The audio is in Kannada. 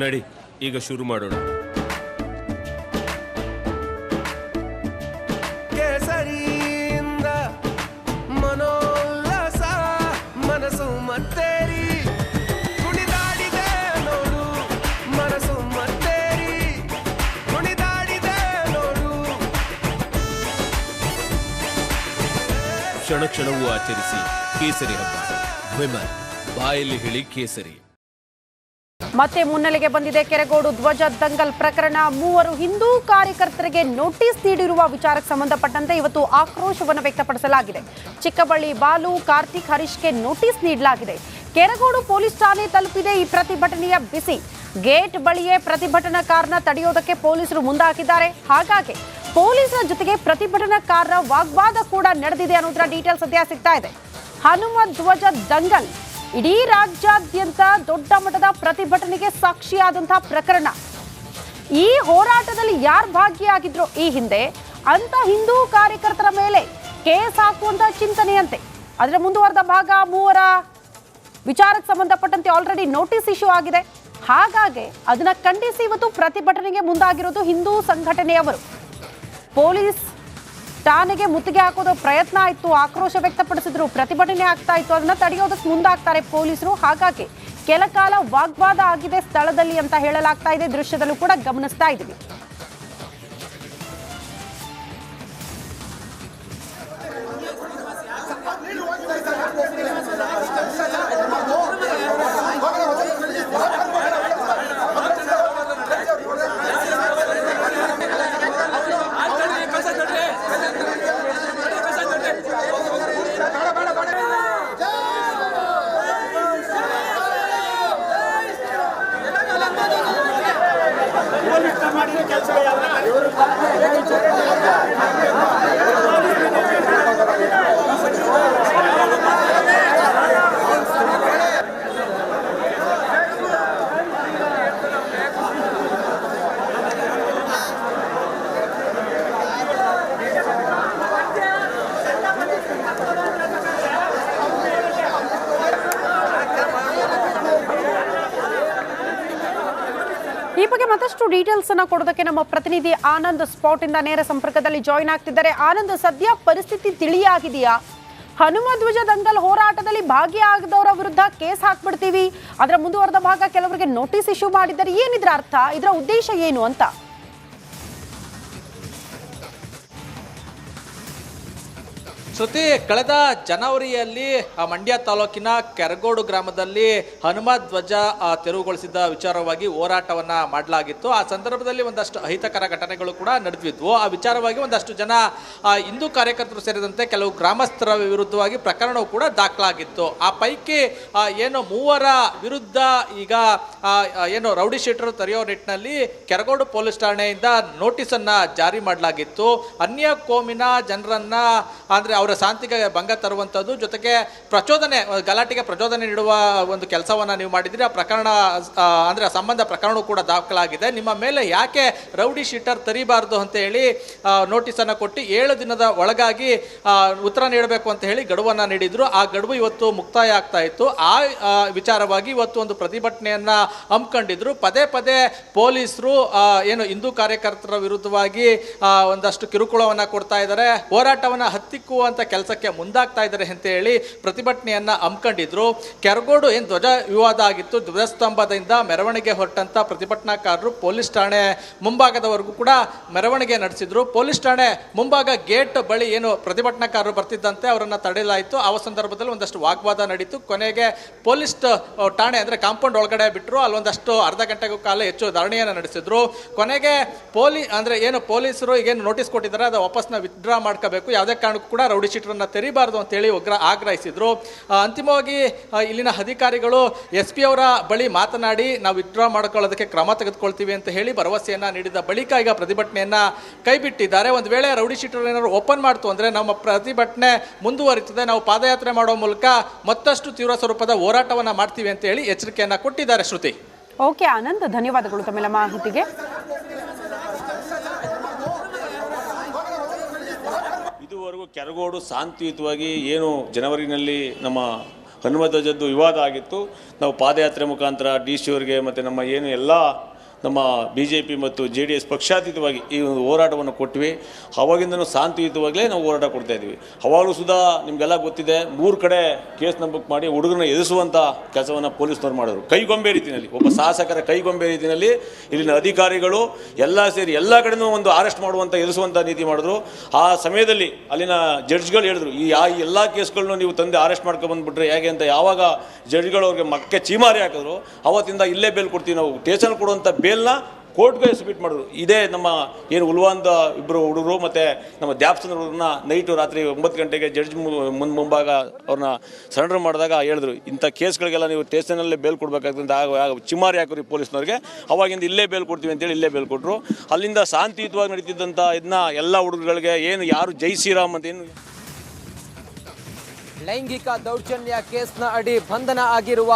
ನಡಿ, ಈಗ ಶುರು ಮಾಡೋಣ. ಕೇಸರಿಯಿಂದ ಮನೋಲ್ಲಾಸ ಮನಸ್ಸು ಮತ್ತೇರಿ ಕುಣಿದಾಡಿದೆ ನೋಡು, ಮನಸ್ಸು ಮತ್ತೇರಿ ಕುಣಿದಾಡಿದೆ ನೋಡು. ಕ್ಷಣ ಕ್ಷಣವೂ ಆಚರಿಸಿ ಕೇಸರಿ ಹಬ್ಬ. ವಿಮಲ್, ಬಾಯಲ್ಲಿ ಹೇಳಿ ಕೇಸರಿ. ಮತ್ತೆ ಮುನ್ನೆಲೆಗೆ ಬಂದಿದೆ ಕೆರಗೋಡು ಧ್ವಜ ದಂಗಲ್ ಪ್ರಕರಣ. 3 ಹಿಂದೂ ಕಾರ್ಯಕರ್ತರಿಗೆ ನೋಟಿಸ್ ನೀಡಿರುವ ವಿಚಾರಕ್ಕೆ ಸಂಬಂಧಪಟ್ಟಂತೆ ಇವತ್ತು ಆಕ್ರೋಶವನ್ನು ವ್ಯಕ್ತಪಡಿಸಲಾಗಿದೆ. ಚಿಕ್ಕಬಳ್ಳಿ ಬಾಲು, ಕಾರ್ತಿಕ್, ಹರೀಶ್ಗೆ ನೋಟಿಸ್ ನೀಡಲಾಗಿದೆ. ಕೆರಗೋಡು ಪೊಲೀಸ್ ಠಾಣೆ ತಲುಪಿದೆ ಈ ಪ್ರತಿಭಟನೆಯ ಬಿಸಿ. ಗೇಟ್ ಬಳಿಯೇ ಪ್ರತಿಭಟನಾಕಾರನ ತಡೆಯೋದಕ್ಕೆ ಪೊಲೀಸರು ಮುಂದಾಗಿದ್ದಾರೆ. ಹಾಗಾಗಿ ಪೊಲೀಸರ ಜೊತೆಗೆ ಪ್ರತಿಭಟನಾಕಾರರ ವಾಗ್ವಾದ ಕೂಡ ನಡೆದಿದೆ ಅನ್ನೋದರ ಡೀಟೇಲ್ಸ್ ಸದ್ಯ ಸಿಗ್ತಾ ಇದೆ. ಹನುಮ ಧ್ವಜ ದಂಗಲ್ ಇಡೀ ರಾಜ್ಯಾದ್ಯಂತ ದೊಡ್ಡ ಮಟ್ಟದ ಪ್ರತಿಭಟನೆಗೆ ಸಾಕ್ಷಿಯಾದಂತಹ ಪ್ರಕರಣ. ಈ ಹೋರಾಟದಲ್ಲಿ ಯಾರು ಭಾಗಿಯಾಗಿದ್ರು ಈ ಹಿಂದೆ ಅಂತ ಹಿಂದೂ ಕಾರ್ಯಕರ್ತರ ಮೇಲೆ ಕೇಸ್ ಹಾಕುವಂತ ಚಿಂತನೆಯಂತೆ. ಅದರ ಮುಂದುವರೆದ ಭಾಗ 3 ವಿಚಾರಕ್ಕೆ ಸಂಬಂಧಪಟ್ಟಂತೆ ಆಲ್ರೆಡಿ ನೋಟಿಸ್ ಇಶ್ಯೂ ಆಗಿದೆ. ಹಾಗಾಗಿ ಅದನ್ನ ಖಂಡಿಸಿ ಇವತ್ತು ಪ್ರತಿಭಟನೆಗೆ ಮುಂದಾಗಿರೋದು ಹಿಂದೂ ಸಂಘಟನೆಯವರು. ಪೊಲೀಸ್ ಠಾಣೆಗೆ ಮುತ್ತಿಗೆ ಹಾಕೋದು ಪ್ರಯತ್ನ ಆಯಿತು, ಆಕ್ರೋಶ ವ್ಯಕ್ತಪಡಿಸಿದ್ರು, ಪ್ರತಿಭಟನೆ ಆಗ್ತಾ ಇತ್ತು. ಅದನ್ನ ತಡೆಯೋದಕ್ಕೆ ಮುಂದಾಗ್ತಾರೆ ಪೊಲೀಸರು. ಹಾಗಾಗಿ ಕೆಲ ಕಾಲ ವಾಗ್ವಾದ ಆಗಿದೆ ಸ್ಥಳದಲ್ಲಿ ಅಂತ ಹೇಳಲಾಗ್ತಾ ಇದೆ. ದೃಶ್ಯದಲ್ಲೂ ಕೂಡ ಗಮನಿಸ್ತಾ ಇದ್ದೀವಿ. ಈ ಬಗ್ಗೆ ಮತ್ತಷ್ಟು ಡೀಟೇಲ್ಸ್ ಅನ್ನ ಕೊಡೋದಕ್ಕೆ ನಮ್ಮ ಪ್ರತಿನಿಧಿ ಆನಂದ್ ಸ್ಪಾಟ್ ಇಂದ ನೇರ ಸಂಪರ್ಕದಲ್ಲಿ ಜಾಯಿನ್ ಆಗ್ತಿದ್ದಾರೆ. ಆನಂದ್, ಸದ್ಯ ಪರಿಸ್ಥಿತಿ ತಿಳಿಯಾಗಿದೆಯಾ? ಹನುಮ ಧ್ವಜ ದಂಗಲ್ ಹೋರಾಟದಲ್ಲಿ ಭಾಗಿಯಾಗದವರ ವಿರುದ್ಧ ಕೇಸ್ ಹಾಕ್ಬಿಡ್ತೀವಿ, ಅದರ ಮುಂದುವರೆದ ಭಾಗ ಕೆಲವರಿಗೆ ನೋಟಿಸ್ ಇಶ್ಯೂ ಮಾಡಿದ್ದಾರೆ, ಏನಿದ್ರ ಅರ್ಥ? ಇದರ ಉದ್ದೇಶ ಏನು ಅಂತ? ಶ್ರುತಿ, ಕಳೆದ ಜನವರಿಯಲ್ಲಿ ಮಂಡ್ಯ ತಾಲೂಕಿನ ಕೆರಗೋಡು ಗ್ರಾಮದಲ್ಲಿ ಹನುಮ ಧ್ವಜ ತೆರವುಗೊಳಿಸಿದ ವಿಚಾರವಾಗಿ ಹೋರಾಟವನ್ನ ಮಾಡಲಾಗಿತ್ತು. ಆ ಸಂದರ್ಭದಲ್ಲಿ ಒಂದಷ್ಟು ಅಹಿತಕರ ಘಟನೆಗಳು ಕೂಡ ನಡೆದಿದ್ವು. ಆ ವಿಚಾರವಾಗಿ ಒಂದಷ್ಟು ಜನ ಹಿಂದೂ ಕಾರ್ಯಕರ್ತರು ಸೇರಿದಂತೆ ಕೆಲವು ಗ್ರಾಮಸ್ಥರ ವಿರುದ್ಧವಾಗಿ ಪ್ರಕರಣವು ಕೂಡ ದಾಖಲಾಗಿತ್ತು. ಆ ಪೈಕಿ ಏನು 3 ವಿರುದ್ಧ ಈಗ ಏನು ರೌಡಿ ಶೀಟರ್ ತೆರೆಯೋ ನಿಟ್ಟಿನಲ್ಲಿ ಕೆರಗೋಡು ಪೊಲೀಸ್ ಠಾಣೆಯಿಂದ ನೋಟಿಸ್ ಅನ್ನ ಜಾರಿ ಮಾಡಲಾಗಿತ್ತು. ಅನ್ಯ ಕೋಮಿನ ಜನರನ್ನ ಅಂದ್ರೆ ಅವರ ಶಾಂತಿಗೆ ಭಂಗ ತರುವಂಥದ್ದು, ಜೊತೆಗೆ ಪ್ರಚೋದನೆ, ಗಲಾಟೆಗೆ ಪ್ರಚೋದನೆ ನೀಡುವ ಒಂದು ಕೆಲಸವನ್ನು ನೀವು ಮಾಡಿದ್ರಿ. ಆ ಪ್ರಕರಣ ಅಂದರೆ ಸಂಬಂಧ ಪ್ರಕರಣ ಕೂಡ ದಾಖಲಾಗಿದೆ. ನಿಮ್ಮ ಮೇಲೆ ಯಾಕೆ ರೌಡಿ ಶೀಟರ್ ತರಿಬಾರ್ದು ಅಂತ ಹೇಳಿ ನೋಟಿಸನ್ನು ಕೊಟ್ಟು 7 ದಿನದ ಒಳಗಾಗಿ ಉತ್ತರ ನೀಡಬೇಕು ಅಂತ ಹೇಳಿ ಗಡುವನ್ನು ನೀಡಿದ್ರು. ಆ ಗಡುವು ಇವತ್ತು ಮುಕ್ತಾಯ ಆಗ್ತಾ ಇತ್ತು. ಆ ವಿಚಾರವಾಗಿ ಇವತ್ತು ಒಂದು ಪ್ರತಿಭಟನೆಯನ್ನು ಹಮ್ಮಿಕೊಂಡಿದ್ರು. ಪದೇ ಪದೇ ಪೊಲೀಸರು ಏನು ಹಿಂದೂ ಕಾರ್ಯಕರ್ತರ ವಿರುದ್ಧವಾಗಿ ಒಂದಷ್ಟು ಕಿರುಕುಳವನ್ನು ಕೊಡ್ತಾ ಇದ್ದಾರೆ, ಹೋರಾಟವನ್ನು ಹತ್ತಿಕ್ಕುವಂತ ಕೆಲಸಕ್ಕೆ ಮುಂದಾಗ್ತಾ ಇದ್ದಾರೆ ಅಂತ ಹೇಳಿ ಪ್ರತಿಭಟನೆಯನ್ನ ಹಮ್ಮಿಕೊಂಡಿದ್ರು. ಕೆರಗೋಡು ಏನು ಧ್ವಜ ವಿವಾದ ಆಗಿತ್ತು, ಧ್ವಜಸ್ತಂಭದಿಂದ ಮೆರವಣಿಗೆ ಹೊರಟಂತ ಪ್ರತಿಭಟನಾಕಾರರು ಪೊಲೀಸ್ ಠಾಣೆ ಮುಂಭಾಗದವರೆಗೂ ಕೂಡ ಮೆರವಣಿಗೆ ನಡೆಸಿದ್ರು. ಪೊಲೀಸ್ ಠಾಣೆ ಮುಂಭಾಗ ಗೇಟ್ ಬಳಿ ಏನು ಪ್ರತಿಭಟನಾಕಾರರು ಬರ್ತಿದ್ದಂತೆ ಅವರನ್ನ ತಡೆಯಲಾಯಿತು. ಆ ಸಂದರ್ಭದಲ್ಲಿ ಒಂದಷ್ಟು ವಾಗ್ವಾದ ನಡೀತು. ಕೊನೆಗೆ ಪೊಲೀಸ್ ಠಾಣೆ ಅಂದ್ರೆ ಕಾಂಪೌಂಡ್ ಒಳಗಡೆ ಬಿಟ್ಟರು. ಅಲ್ಲೊಂದಷ್ಟು ಅರ್ಧ ಗಂಟೆಗೂ ಕಾಲ ಹೆಚ್ಚು ಧರಣಿಯನ್ನು ನಡೆಸಿದ್ರು. ಕೊನೆಗೆ ಪೊಲೀಸರು ಈಗೇನು ನೋಟಿಸ್ ಕೊಟ್ಟಿದ್ದಾರೆ ಅದು ವಾಪಸ್ನ ವಿತ್ಡ್ರಾ ಮಾಡ್ಕೋಬೇಕು, ಯಾವುದೇ ಕಾರಣಕ್ಕೂ ಕೂಡ ರೌಡಿ ಶೀಟರನ್ನ ತೆರಿಬಾರ್ದು ಅಂತೇಳಿ ಆಗ್ರಹಿಸಿದ್ರು. ಅಂತಿಮವಾಗಿ ಇಲ್ಲಿನ ಅಧಿಕಾರಿಗಳು SP ಅವರ ಬಳಿ ಮಾತನಾಡಿ ನಾವು ವಿತ್ಡ್ರಾ ಮಾಡ್ಕೊಳ್ಳೋದಕ್ಕೆ ಕ್ರಮ ತೆಗೆದುಕೊಳ್ತೀವಿ ಅಂತ ಹೇಳಿ ಭರವಸೆಯನ್ನ ನೀಡಿದ ಬಳಿಕ ಈಗ ಪ್ರತಿಭಟನೆಯನ್ನ ಕೈಬಿಟ್ಟಿದ್ದಾರೆ. ಒಂದು ವೇಳೆ ರೌಡಿ ಶೀಟರ್ ಏನಾದ್ರು ಓಪನ್ ಮಾಡ್ತು ಅಂದ್ರೆ ನಮ್ಮ ಪ್ರತಿಭಟನೆ ಮುಂದುವರಿತದೆ, ನಾವು ಪಾದಯಾತ್ರೆ ಮಾಡೋ ಮೂಲಕ ಮತ್ತಷ್ಟು ತೀವ್ರ ಸ್ವರೂಪದ ಹೋರಾಟವನ್ನ ಮಾಡ್ತೀವಿ ಅಂತ ಹೇಳಿ ಎಚ್ಚರಿಕೆಯನ್ನ ಕೊಟ್ಟಿದ್ದಾರೆ. ಶ್ರುತಿ. ಓಕೆ ಆನಂದ್, ಧನ್ಯವಾದಗಳು ತಮ್ಮೆಲ್ಲ ಮಾಹಿತಿಗೆ. ಇದುವರೆಗೂ ಕೆರಗೋಡು ಶಾಂತಿಯುತವಾಗಿ ಏನು ಜನವರಿನಲ್ಲಿ ನಮ್ಮ ಹನುಮಧ್ವಜದ್ದು ವಿವಾದ ಆಗಿತ್ತು. ನಾವು ಪಾದಯಾತ್ರೆ ಮುಖಾಂತರ ಡಿ ಸಿ ಅವರಿಗೆ ಮತ್ತು ನಮ್ಮ ಏನು ಎಲ್ಲ ನಮ್ಮ BJP ಮತ್ತು JDS ಪಕ್ಷಾತೀತವಾಗಿ ಈ ಒಂದು ಹೋರಾಟವನ್ನು ಕೊಟ್ವಿ. ಅವಾಗಿಂದನೂ ಶಾಂತಿಯುತವಾಗಲೇ ನಾವು ಹೋರಾಟ ಕೊಡ್ತಾಯಿದ್ವಿ. ಅವಾಗಲೂ ಸುಧಾ ನಿಮಗೆಲ್ಲ ಗೊತ್ತಿದೆ, 3 ಕಡೆ ಕೇಸ್ನ ಬುಕ್ ಮಾಡಿ ಹುಡುಗರನ್ನ ಎದುರಿಸುವಂಥ ಕೆಲಸವನ್ನು ಪೊಲೀಸ್ನವ್ರು ಮಾಡಿದ್ರು. ಕೈಗೊಂಬೆ ರೀತಿಯಲ್ಲಿ, ಒಬ್ಬ ಶಾಸಕರ ಕೈಗೊಂಬೆ ರೀತಿಯಲ್ಲಿ ಇಲ್ಲಿನ ಅಧಿಕಾರಿಗಳು ಎಲ್ಲ ಸೇರಿ ಎಲ್ಲ ಕಡೆನೂ ಒಂದು ಅರೆಸ್ಟ್ ಮಾಡುವಂಥ ಎದುರಿಸುವಂಥ ನೀತಿ ಮಾಡಿದ್ರು. ಆ ಸಮಯದಲ್ಲಿ ಅಲ್ಲಿನ ಜಡ್ಜ್ಗಳು ಹೇಳಿದ್ರು, ಈ ಎಲ್ಲ ಕೇಸ್ಗಳನ್ನೂ ನೀವು ತಂದೆ ಅರೆಸ್ಟ್ ಮಾಡ್ಕೊಬಂದ್ಬಿಟ್ರೆ ಹೇಗೆ ಅಂತ. ಯಾವಾಗ ಜಡ್ಜ್ಗಳು ಅವ್ರಿಗೆ ಮಕ್ಕೆ ಚೀಮಾರಿ ಹಾಕಿದ್ರು, ಅವತ್ತಿಂದ ಇಲ್ಲೇ ಬೇಲ್ ಕೊಡ್ತೀವಿ ನಾವು, ಸ್ಟೇಷನ್ ಕೊಡುವಂಥ ಬೇಲ್ನ ಕೋರ್ಟ್ಗೆ ಸಬ್ಮಿಟ್ ಮಾಡಿದ್ರು. ಇದೇ ನಮ್ಮ ಏನು ಉಲ್ವಾನ್ದ ಇಬ್ಬರು ಹುಡುಗರು ಮತ್ತು ನಮ್ಮ ದ್ಯಾಪ್ಸಂದ್ರ ಹುಡುಗರನ್ನ ನೈಟು ರಾತ್ರಿ 9 ಗಂಟೆಗೆ ಜಡ್ಜ್ ಮುಂಭಾಗ ಅವ್ರನ್ನ ಸರೆಂಡರ್ ಮಾಡಿದಾಗ ಹೇಳಿದ್ರು, ಇಂಥ ಕೇಸ್ಗಳಿಗೆಲ್ಲ ನೀವು ಸ್ಟೇಷನಲ್ಲೇ ಬೇಲ್ ಕೊಡಬೇಕಾಗ್ತದೆ. ಆಗ ಚಿಮಾರಿ ಹಾಕೋರಿ ಪೊಲೀಸ್ನವ್ರಿಗೆ. ಅವಾಗಿಂದ ಇಲ್ಲೇ ಬೇಲ್ ಕೊಡ್ತೀವಿ ಅಂತೇಳಿ ಇಲ್ಲೇ ಬೇಲ್ ಕೊಟ್ಟರು. ಅಲ್ಲಿಂದ ಶಾಂತಿಯುತವಾಗಿ ನಡೀತಿದ್ದಂಥ ಇದನ್ನ ಎಲ್ಲ ಹುಡುಗರುಗಳಿಗೆ ಏನು ಯಾರು ಜೈ ಶ್ರೀರಾಮ್ ಅಂತ ಏನು ಲೈಂಗಿಕ ದೌರ್ಜನ್ಯ ಕೇಸ್ನ ಅಡಿ ಬಂಧನ ಆಗಿರುವ